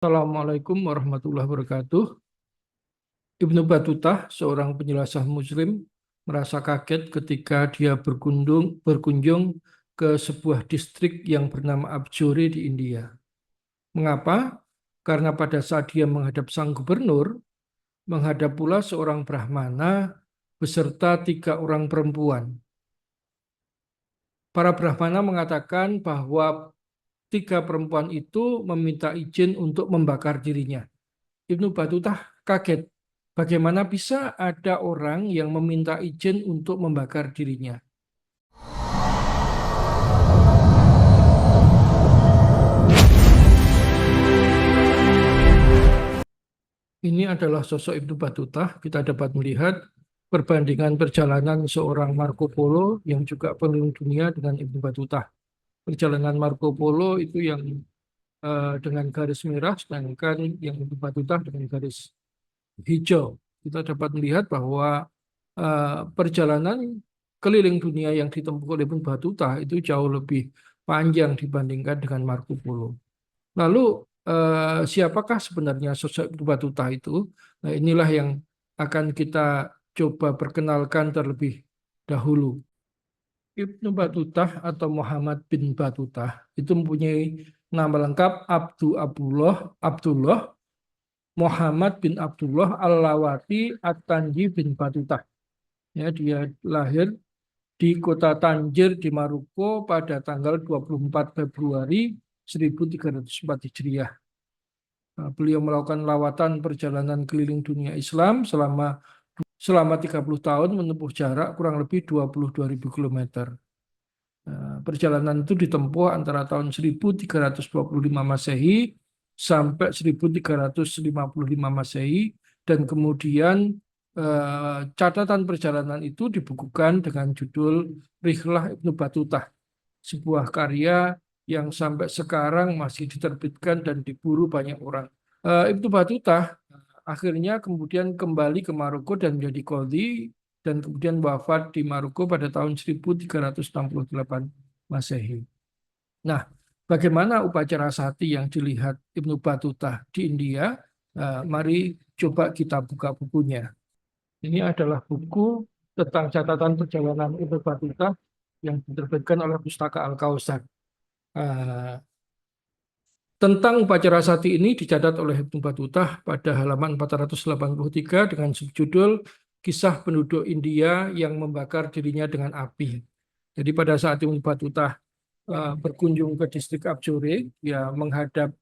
Assalamualaikum warahmatullahi wabarakatuh. Ibnu Battuta, seorang penjelasah Muslim, merasa kaget ketika dia berkunjung ke sebuah distrik yang bernama Abjore di India. Mengapa? Karena pada saat dia menghadap sang gubernur, menghadap pula seorang Brahmana beserta 3 orang perempuan. Para Brahmana mengatakan bahwa 3 perempuan itu meminta izin untuk membakar dirinya. Ibnu Battuta kaget. Bagaimana bisa ada orang yang meminta izin untuk membakar dirinya? Ini adalah sosok Ibnu Battuta. Kita dapat melihat perbandingan perjalanan seorang Marco Polo yang juga keliling dunia dengan Ibnu Battuta. Perjalanan Marco Polo itu yang dengan garis merah, sedangkan yang Ibnu Battuta dengan garis hijau. Kita dapat melihat bahwa perjalanan keliling dunia yang ditempuh oleh Ibnu Battuta itu jauh lebih panjang dibandingkan dengan Marco Polo. Lalu siapakah sebenarnya sosok Ibnu Battuta itu? Nah, inilah yang akan kita coba perkenalkan terlebih dahulu. Ibnu Battuta atau Muhammad bin Battuta itu mempunyai nama lengkap Abdullah Muhammad bin Abdullah Al-Lawati At-Tanji bin Battuta. Ya, dia lahir di kota Tanjir di Maroko pada tanggal 24 Februari 1304 Hijriah. Nah, beliau melakukan lawatan perjalanan keliling dunia Islam selama 30 tahun menempuh jarak kurang lebih 22.000 kilometer. Nah, perjalanan itu ditempuh antara tahun 1325 Masehi sampai 1355 Masehi, dan kemudian catatan perjalanan itu dibukukan dengan judul Rihlah Ibnu Battuta, sebuah karya yang sampai sekarang masih diterbitkan dan diburu banyak orang. Ibnu Battuta akhirnya kemudian kembali ke Maroko dan menjadi qadhi, dan kemudian wafat di Maroko pada tahun 1368 Masehi. Nah, bagaimana upacara sati yang dilihat Ibnu Battuta di India? Mari coba kita buka bukunya. Ini adalah buku tentang catatan perjalanan Ibnu Battuta yang diterbitkan oleh Pustaka Al-Kausar. Tentang upacara sati ini dicatat oleh Ibnu Battuta pada halaman 483 dengan subjudul Kisah Penduduk India yang Membakar Dirinya dengan Api. Jadi pada saat Ibnu Battuta berkunjung ke distrik Abjore, dia menghadap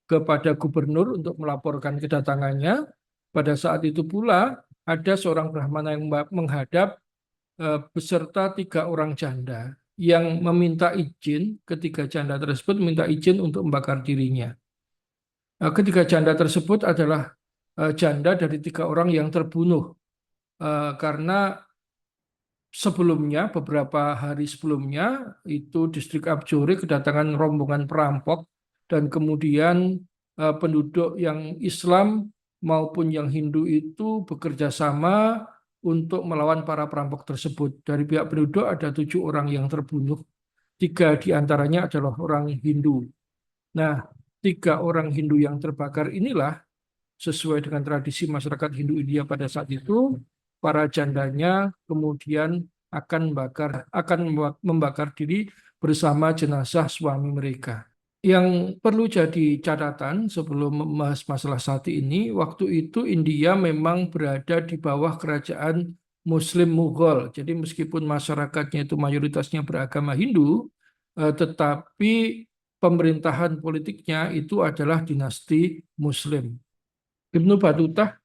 kepada gubernur untuk melaporkan kedatangannya. Pada saat itu pula ada seorang Brahmana yang menghadap beserta 3 orang janda yang meminta izin. Ketiga janda tersebut minta izin untuk membakar dirinya. Ketiga janda tersebut adalah janda dari 3 orang yang terbunuh karena sebelumnya, beberapa hari sebelumnya, itu distrik Abjore kedatangan rombongan perampok, dan kemudian penduduk yang Islam maupun yang Hindu itu bekerja sama untuk melawan para perampok tersebut. Dari pihak penduduk ada 7 orang yang terbunuh, 3 diantaranya adalah orang Hindu. Nah, 3 orang Hindu yang terbakar inilah sesuai dengan tradisi masyarakat Hindu India pada saat itu, para jandanya kemudian akan membakar diri bersama jenazah suami mereka. Yang perlu jadi catatan sebelum membahas masalah sati ini, waktu itu India memang berada di bawah kerajaan Muslim Mughal. Jadi meskipun masyarakatnya itu mayoritasnya beragama Hindu, tetapi pemerintahan politiknya itu adalah dinasti Muslim. Ibnu Battuta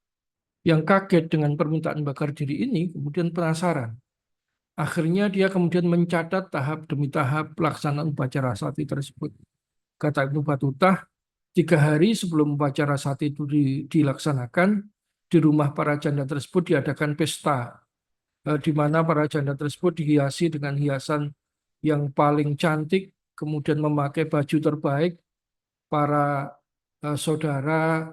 yang kaget dengan permintaan bakar diri ini kemudian penasaran. Akhirnya dia kemudian mencatat tahap demi tahap pelaksanaan upacara sati tersebut. Kata Ibnu Battuta, 3 hari sebelum upacara sati itu dilaksanakan, di rumah para janda tersebut diadakan pesta, di mana para janda tersebut dihiasi dengan hiasan yang paling cantik, kemudian memakai baju terbaik. Para saudara,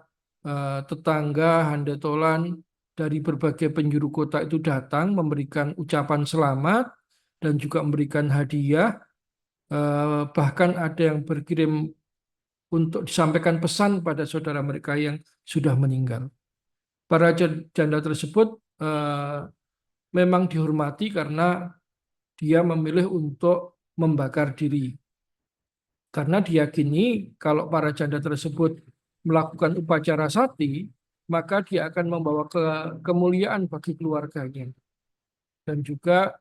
tetangga, handetolan dari berbagai penjuru kota itu datang memberikan ucapan selamat dan juga memberikan hadiah. Bahkan ada yang berkirim untuk disampaikan pesan pada saudara mereka yang sudah meninggal. Para janda tersebut memang dihormati karena dia memilih untuk membakar diri. Karena diyakini kalau para janda tersebut melakukan upacara sati, maka dia akan membawa kemuliaan bagi keluarganya. Dan juga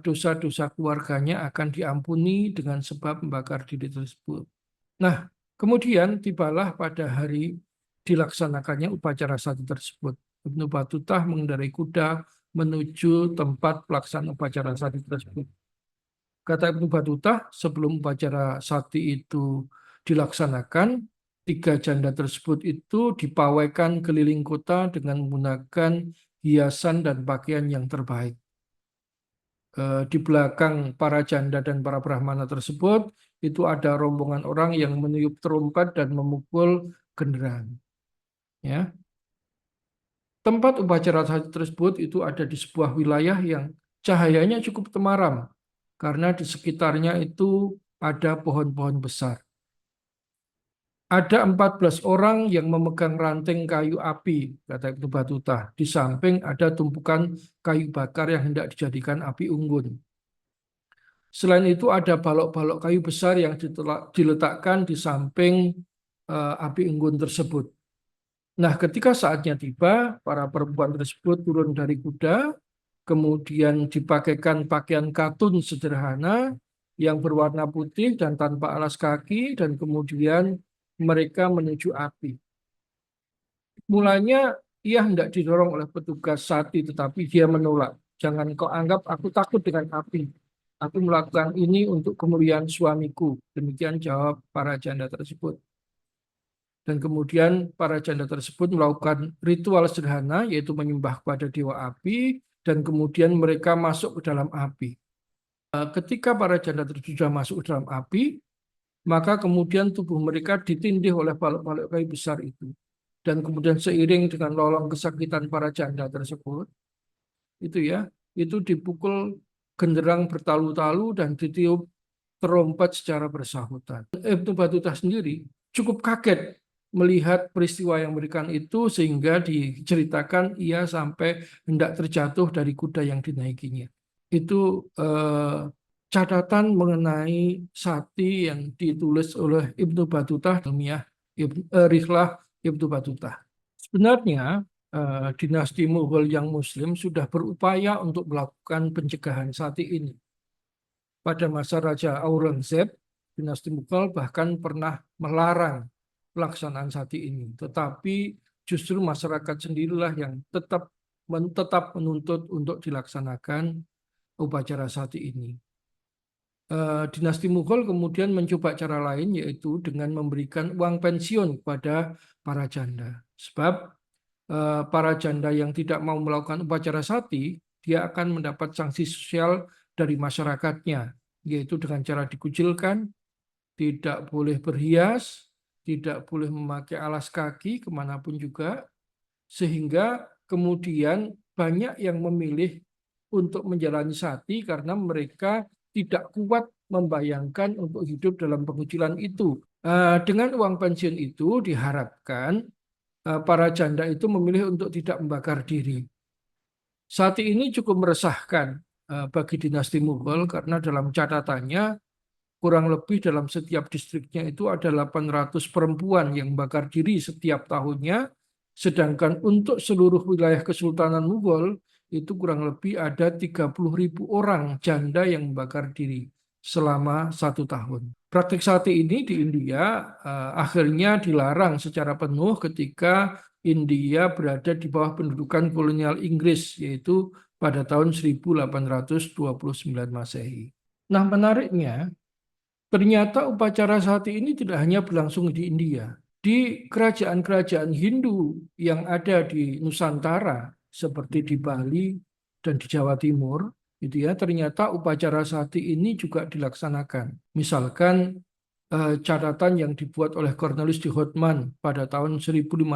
dosa-dosa keluarganya akan diampuni dengan sebab membakar diri tersebut. Nah, kemudian tibalah pada hari dilaksanakannya upacara sati tersebut. Ibnu Battuta mengendarai kuda menuju tempat pelaksanaan upacara sati tersebut. Kata Ibnu Battuta, sebelum upacara sati itu dilaksanakan, 3 janda tersebut itu dipawaikan keliling kota dengan menggunakan hiasan dan pakaian yang terbaik. Di belakang para janda dan para brahmana tersebut, itu ada rombongan orang yang meniup trompet dan memukul genderang. Ya. Tempat upacara sati tersebut itu ada di sebuah wilayah yang cahayanya cukup temaram, karena di sekitarnya itu ada pohon-pohon besar. Ada 14 orang yang memegang ranting kayu api, kata Ibnu Battuta. Di samping ada tumpukan kayu bakar yang hendak dijadikan api unggun. Selain itu ada balok-balok kayu besar yang diletakkan di samping api unggun tersebut. Nah, ketika saatnya tiba, para perempuan tersebut turun dari kuda, kemudian dipakaikan pakaian katun sederhana yang berwarna putih dan tanpa alas kaki, dan kemudian mereka menuju api. Mulanya ia hendak didorong oleh petugas sati, tetapi dia menolak. Jangan kau anggap aku takut dengan api. Aku melakukan ini untuk kemuliaan suamiku. Demikian jawab para janda tersebut. Dan kemudian para janda tersebut melakukan ritual sederhana, yaitu menyembah kepada dewa api, dan kemudian mereka masuk ke dalam api. Ketika para janda tersebut sudah masuk ke dalam api, maka kemudian tubuh mereka ditindih oleh balok-balok kayu besar itu. Dan kemudian seiring dengan lolong kesakitan para janda tersebut, itu dipukul genderang bertalu-talu dan ditiup terompet secara bersahutan. Ibnu Battuta sendiri cukup kaget melihat peristiwa yang memberikan itu, sehingga diceritakan ia sampai hendak terjatuh dari kuda yang dinaikinya. Itu catatan mengenai sati yang ditulis oleh Ibnu Battuta, ilmiah Rihlah Ibnu Battuta. Sebenarnya dinasti Mughal yang Muslim sudah berupaya untuk melakukan pencegahan sati ini. Pada masa Raja Aurangzeb, dinasti Mughal bahkan pernah melarang pelaksanaan sati ini. Tetapi justru masyarakat sendirilah yang tetap menuntut untuk dilaksanakan upacara sati ini. Dinasti Mughal kemudian mencoba cara lain, yaitu dengan memberikan uang pensiun kepada para janda. Sebab para janda yang tidak mau melakukan upacara sati, dia akan mendapat sanksi sosial dari masyarakatnya, yaitu dengan cara dikucilkan, tidak boleh berhias, tidak boleh memakai alas kaki kemanapun juga, sehingga kemudian banyak yang memilih untuk menjalani sati karena mereka tidak kuat membayangkan untuk hidup dalam pengucilan itu. Dengan uang pensiun itu diharapkan para janda itu memilih untuk tidak membakar diri. Sati ini cukup meresahkan bagi dinasti Mughal karena dalam catatannya kurang lebih dalam setiap distriknya itu ada 800 perempuan yang membakar diri setiap tahunnya, sedangkan untuk seluruh wilayah Kesultanan Mughal itu kurang lebih ada 30.000 orang janda yang membakar diri selama 1 tahun. Praktik sati ini di India akhirnya dilarang secara penuh ketika India berada di bawah pendudukan kolonial Inggris, yaitu pada tahun 1829 Masehi. Nah, menariknya, ternyata upacara sati ini tidak hanya berlangsung di India. Di kerajaan-kerajaan Hindu yang ada di Nusantara, seperti di Bali dan di Jawa Timur, ternyata upacara sati ini juga dilaksanakan. Misalkan catatan yang dibuat oleh Cornelis de Houtman pada tahun 1597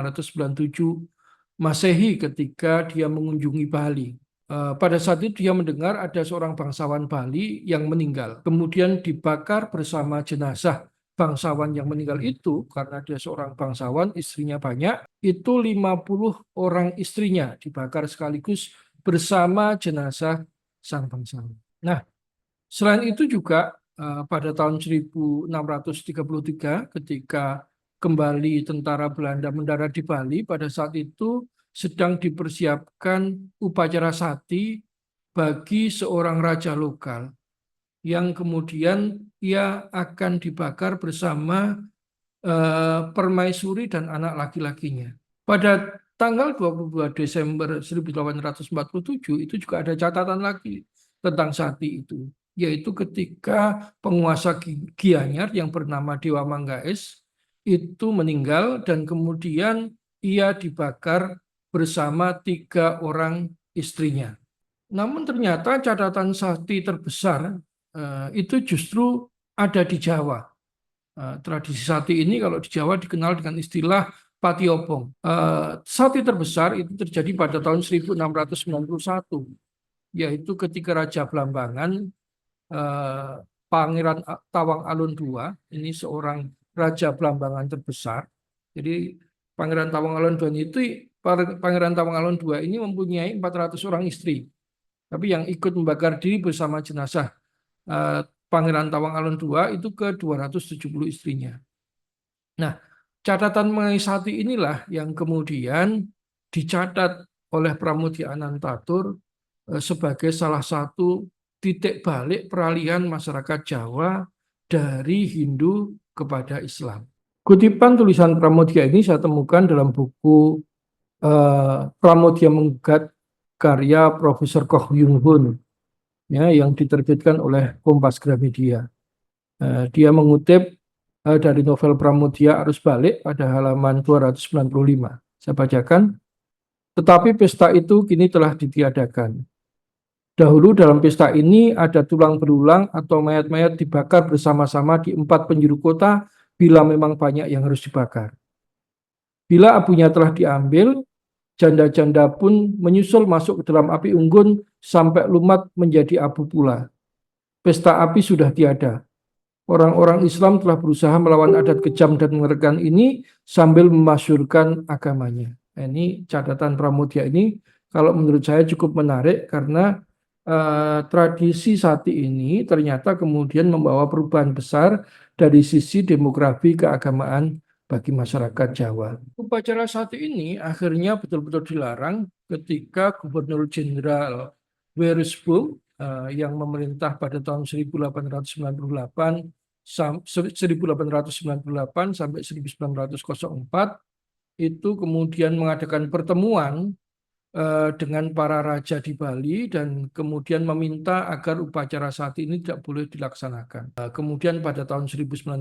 Masehi ketika dia mengunjungi Bali. Pada saat itu dia mendengar ada seorang bangsawan Bali yang meninggal, kemudian dibakar bersama jenazah bangsawan yang meninggal itu, karena dia seorang bangsawan, istrinya banyak, itu 50 orang istrinya dibakar sekaligus bersama jenazah sang bangsawan. Nah, selain itu juga pada tahun 1633 ketika kembali tentara Belanda mendarat di Bali, pada saat itu sedang dipersiapkan upacara sati bagi seorang raja lokal yang kemudian ia akan dibakar bersama permaisuri dan anak laki-lakinya. Pada tanggal 22 Desember 1847 itu juga ada catatan lagi tentang sati itu, yaitu ketika penguasa Gianyar yang bernama Dewa Manggais itu meninggal dan kemudian ia dibakar bersama 3 orang istrinya. Namun ternyata catatan sati terbesar itu justru ada di Jawa. Tradisi sati ini kalau di Jawa dikenal dengan istilah Patiopong. Sati terbesar itu terjadi pada tahun 1691, yaitu ketika Raja Blambangan, eh, Pangeran Tawang Alun II, ini seorang Raja Blambangan terbesar. Jadi Pangeran Tawang Alun II itu Pangeran Tawang Alun II ini mempunyai 400 orang istri. Tapi yang ikut membakar diri bersama jenazah Pangeran Tawang Alun II itu ke 270 istrinya. Nah, catatan mengenai sati inilah yang kemudian dicatat oleh Pramudia Anantatur sebagai salah satu titik balik peralihan masyarakat Jawa dari Hindu kepada Islam. Kutipan tulisan Pramudia ini saya temukan dalam buku Pramudia Menggugat karya Profesor Koh Yung Hun, ya, yang diterbitkan oleh Kompas Gramedia. Dia mengutip dari novel Pramudia Arus Balik pada halaman 295. Saya bacakan. Tetapi pesta itu kini telah ditiadakan. Dahulu dalam pesta ini ada tulang berulang atau mayat-mayat dibakar bersama-sama di 4 penjuru kota bila memang banyak yang harus dibakar. Bila abunya telah diambil, janda-janda pun menyusul masuk ke dalam api unggun sampai lumat menjadi abu pula. Pesta api sudah tiada. Orang-orang Islam telah berusaha melawan adat kejam dan mengerikan ini sambil memasyurkan agamanya. Nah, ini catatan Pramudia ini kalau menurut saya cukup menarik karena tradisi sati ini ternyata kemudian membawa perubahan besar dari sisi demografi keagamaan bagi masyarakat Jawa. Upacara sati ini akhirnya betul-betul dilarang ketika Gubernur Jenderal Weerasboom yang memerintah pada tahun 1898 sampai 1904 itu kemudian mengadakan pertemuan dengan para raja di Bali dan kemudian meminta agar upacara sati ini tidak boleh dilaksanakan. Kemudian pada tahun 1905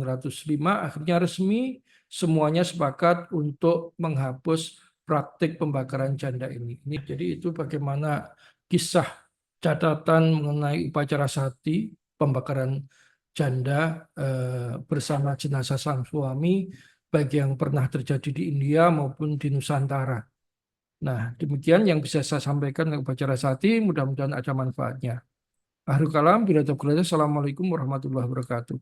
akhirnya resmi semuanya sepakat untuk menghapus praktik pembakaran janda ini. Jadi itu bagaimana kisah catatan mengenai upacara sati pembakaran janda bersama jenazah sang suami baik yang pernah terjadi di India maupun di Nusantara. Nah, demikian yang bisa saya sampaikan tentang upacara sati, mudah-mudahan ada manfaatnya. Akhirul kalam, Assalamualaikum warahmatullahi wabarakatuh.